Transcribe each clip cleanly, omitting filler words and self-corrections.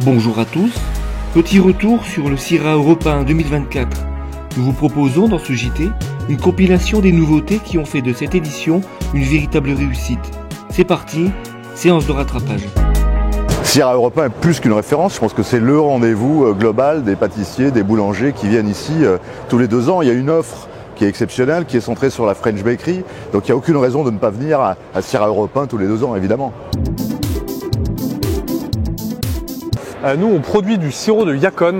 Bonjour à tous, petit retour sur le CIRA européen 2024. Nous vous proposons dans ce JT une compilation des nouveautés qui ont fait de cette édition une véritable réussite. C'est parti, séance de rattrapage. CIRA européen est plus qu'une référence, je pense que c'est le rendez-vous global des pâtissiers, des boulangers qui viennent ici tous les 2 ans. Il y a une offre qui est exceptionnelle, qui est centrée sur la French Bakery, donc il n'y a aucune raison de ne pas venir à CIRA européen tous les 2 ans évidemment. Nous, on produit du sirop de yacon.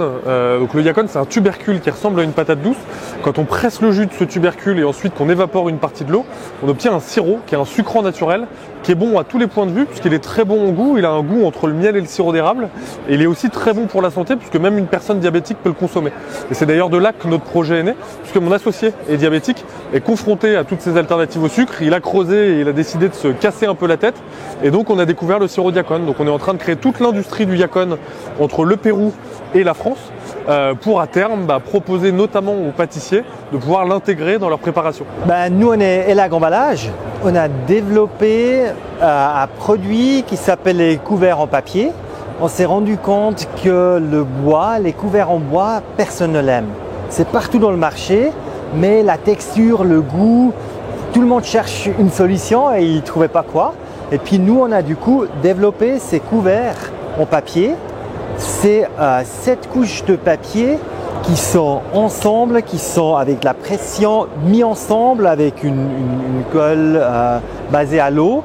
Donc le yacon, c'est un tubercule qui ressemble à une patate douce. Quand on presse le jus de ce tubercule et ensuite qu'on évapore une partie de l'eau, on obtient un sirop qui est un sucrant naturel, qui est bon à tous les points de vue, puisqu'il est très bon au goût. Il a un goût entre le miel et le sirop d'érable. Et il est aussi très bon pour la santé, puisque même une personne diabétique peut le consommer. Et c'est d'ailleurs de là que notre projet est né, puisque mon associé est diabétique, est confronté à toutes ces alternatives au sucre. Il a creusé et il a décidé de se casser un peu la tête. Et donc on a découvert le sirop de yacon. Donc on est en train de créer toute l'industrie du yacon entre le Pérou et la France pour à terme proposer notamment aux pâtissiers de pouvoir l'intégrer dans leur préparation. Nous on est Elag Emballage, on a développé un produit qui s'appelle les couverts en papier. On s'est rendu compte que le bois, les couverts en bois, personne ne l'aime. C'est partout dans le marché, mais la texture, le goût, tout le monde cherche une solution et il ne trouvait pas quoi. Et puis nous on a du coup développé ces couverts en papier. C'est 7 couches de papier qui sont ensemble, qui sont avec la pression mis ensemble avec une colle basée à l'eau,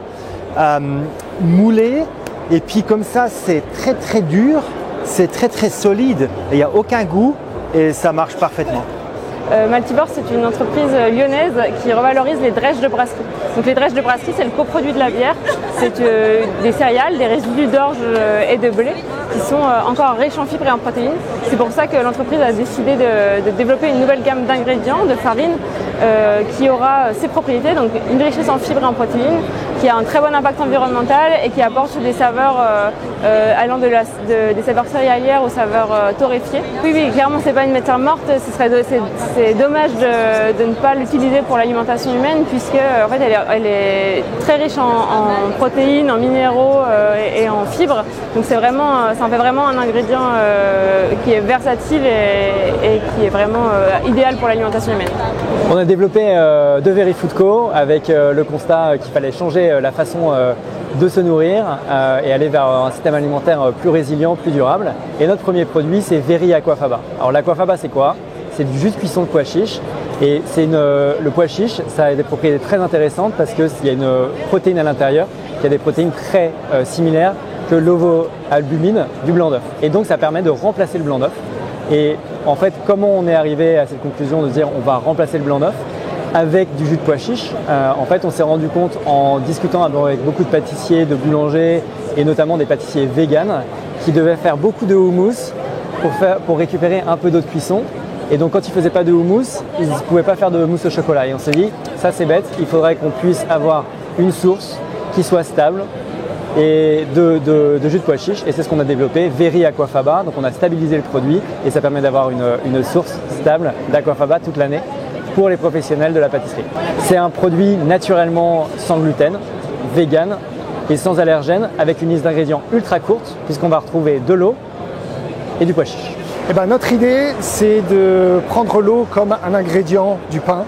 moulée. Et puis comme ça, c'est très dur, c'est très solide. Il n'y a aucun goût et ça marche parfaitement. Maltibor, c'est une entreprise lyonnaise qui revalorise les drèches de brasserie. Donc les drèches de brasserie, c'est le coproduit de la bière. C'est des céréales, des résidus d'orge et de blé qui sont encore riches en fibres et en protéines. C'est pour ça que l'entreprise a décidé de développer une nouvelle gamme d'ingrédients, de farine, qui aura ses propriétés, donc une richesse en fibres et en protéines, qui a un très bon impact environnemental et qui apporte des saveurs allant des saveurs céréalières aux saveurs torréfiées. Oui, clairement, c'est pas une matière morte. C'est dommage de ne pas l'utiliser pour l'alimentation humaine puisque en fait, elle est très riche en protéines, en minéraux et en fibres. Donc ça en fait vraiment un ingrédient qui est versatile et qui est vraiment idéal pour l'alimentation humaine. On a développé De Very Food Co avec le constat qu'il fallait changer la façon de se nourrir et aller vers un système alimentaire plus résilient, plus durable. Et notre premier produit, c'est Very Aquafaba. Alors l'aquafaba, c'est quoi ? C'est du jus de cuisson de pois chiche. Et le pois chiche, ça a des propriétés très intéressantes parce qu'il y a une protéine à l'intérieur qui a des protéines très similaires que l'ovoalbumine du blanc d'œuf. Et donc ça permet de remplacer le blanc d'œuf. Et en fait, comment on est arrivé à cette conclusion de dire on va remplacer le blanc d'œuf avec du jus de pois chiche? En fait, on s'est rendu compte en discutant avec beaucoup de pâtissiers, de boulangers et notamment des pâtissiers véganes qui devaient faire beaucoup de houmous pour récupérer un peu d'eau de cuisson. Et donc quand ils ne faisaient pas de houmous, ils ne pouvaient pas faire de mousse au chocolat. Et on s'est dit, ça c'est bête, il faudrait qu'on puisse avoir une source qui soit stable et de jus de pois chiche. Et c'est ce qu'on a développé, Very Aquafaba. Donc on a stabilisé le produit et ça permet d'avoir une source stable d'aquafaba toute l'année pour les professionnels de la pâtisserie. C'est un produit naturellement sans gluten, vegan et sans allergènes avec une liste d'ingrédients ultra courte puisqu'on va retrouver de l'eau et du pois chiche. Notre idée, c'est de prendre l'eau comme un ingrédient du pain.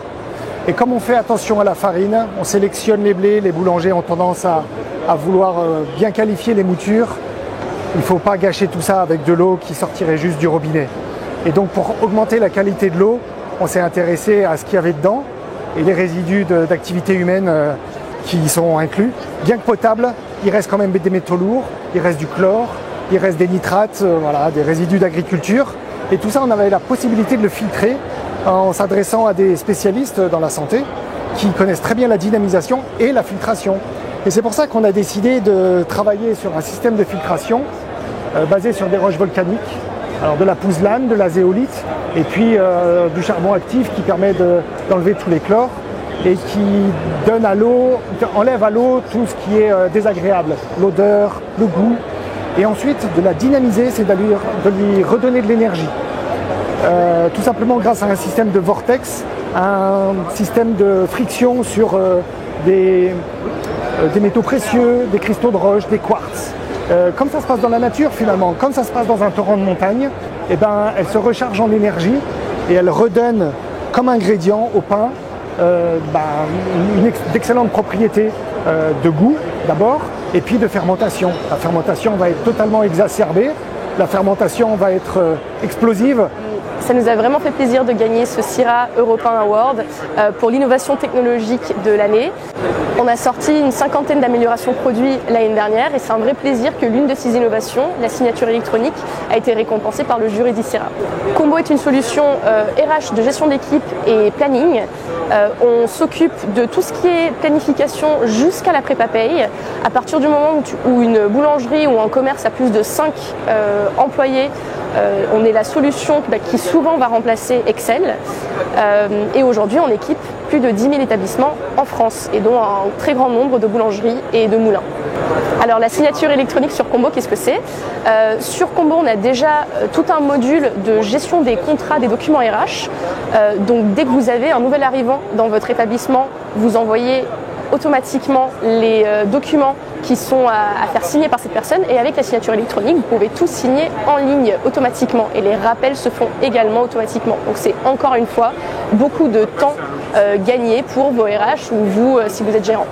Et comme on fait attention à la farine, on sélectionne les blés, les boulangers ont tendance à vouloir bien qualifier les moutures. Il ne faut pas gâcher tout ça avec de l'eau qui sortirait juste du robinet. Et donc pour augmenter la qualité de l'eau, on s'est intéressé à ce qu'il y avait dedans et les résidus d'activité humaine qui y sont inclus. Bien que potable, il reste quand même des métaux lourds, il reste du chlore, il reste des nitrates, des résidus d'agriculture. Et tout ça, on avait la possibilité de le filtrer en s'adressant à des spécialistes dans la santé qui connaissent très bien la dynamisation et la filtration. Et c'est pour ça qu'on a décidé de travailler sur un système de filtration basé sur des roches volcaniques, alors de la pouzzlane, de la zéolite et puis du charbon actif qui permet d'enlever tous les chlores et qui enlève à l'eau tout ce qui est désagréable, l'odeur, le goût. Et ensuite, de la dynamiser, c'est de lui redonner de l'énergie. Tout simplement grâce à un système de vortex, un système de friction sur des métaux précieux, des cristaux de roche, des quartz. comme ça se passe dans la nature finalement, comme ça se passe dans un torrent de montagne, eh ben, elle se recharge en énergie et elle redonne comme ingrédient au pain d'excellentes propriétés de goût d'abord et puis de fermentation. La fermentation va être totalement exacerbée, la fermentation va être explosive. Ça nous a vraiment fait plaisir de gagner ce Syrah European Award pour l'innovation technologique de l'année. On a sorti une 50aine d'améliorations produits l'année dernière et c'est un vrai plaisir que l'une de ces innovations, la signature électronique, a été récompensée par le jury d'Syrah. Combo est une solution RH de gestion d'équipe et planning. On s'occupe de tout ce qui est planification jusqu'à la prépa-paye. À partir du moment où une boulangerie ou un commerce a plus de 5 employés, on est la solution qui souvent va remplacer Excel. Et aujourd'hui, on équipe plus de 10 000 établissements en France et dont un très grand nombre de boulangeries et de moulins. Alors la signature électronique sur Combo, qu'est-ce que c'est ? Sur Combo, on a déjà tout un module de gestion des contrats, des documents RH. Donc dès que vous avez un nouvel arrivant dans votre établissement, vous envoyez automatiquement les documents qui sont à faire signer par cette personne et avec la signature électronique, vous pouvez tout signer en ligne automatiquement et les rappels se font également automatiquement. Donc c'est encore une fois beaucoup de temps gagné pour vos RH ou vous si vous êtes gérant.